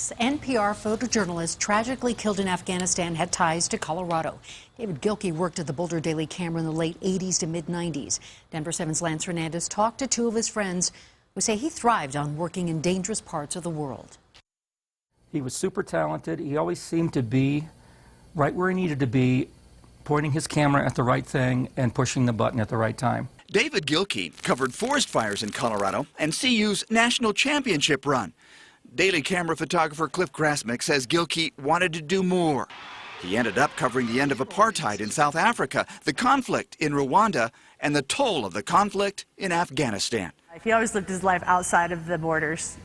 This NPR photojournalist tragically killed in Afghanistan had ties to Colorado. David Gilkey worked at the Boulder Daily Camera in the late 80s to mid-90s. Denver 7's Lance Hernandez talked to two of his friends who say he thrived on working in dangerous parts of the world. He was super talented. He always seemed to be right where he needed to be, pointing his camera at the right thing and pushing the button at the right time. David Gilkey covered forest fires in Colorado and CU's national championship run. Daily Camera photographer Cliff Grasmick says Gilkey wanted to do more. He ended up covering the end of apartheid in South Africa, the conflict in Rwanda, and the toll of the conflict in Afghanistan. He always lived his life outside of the borders.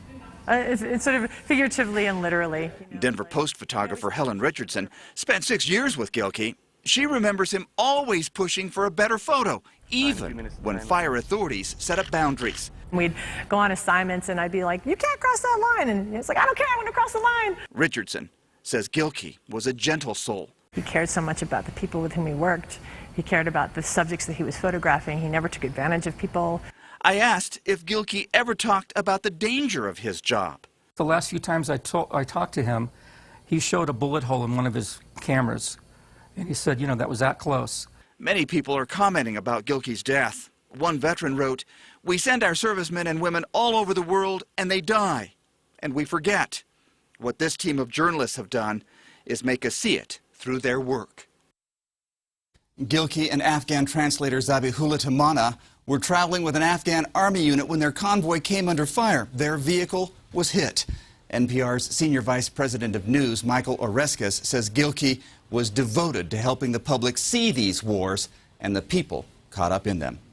It's sort of figuratively and literally. Denver Post photographer Helen Richardson spent 6 years with Gilkey. She remembers him always pushing for a better photo, even when fire authorities set up boundaries. We'd go on assignments and I'd be like, you can't cross that line. And it's like, I don't care, I want to cross the line. Richardson says Gilkey was a gentle soul. He cared so much about the people with whom he worked. He cared about the subjects that he was photographing. He never took advantage of people. I asked if Gilkey ever talked about the danger of his job. The last few times I talked to him, he showed a bullet hole in one of his cameras. And he said, you know, that was that close. Many people are commenting about Gilkey's death. One veteran wrote, "We send our servicemen and women all over the world and they die. And we forget. What this team of journalists have done is make us see it through their work." Gilkey and Afghan translator Zabihullah Tamana were traveling with an Afghan army unit when their convoy came under fire. Their vehicle was hit. NPR's senior vice president of news, Michael Oreskes, says Gilkey was devoted to helping the public see these wars and the people caught up in them.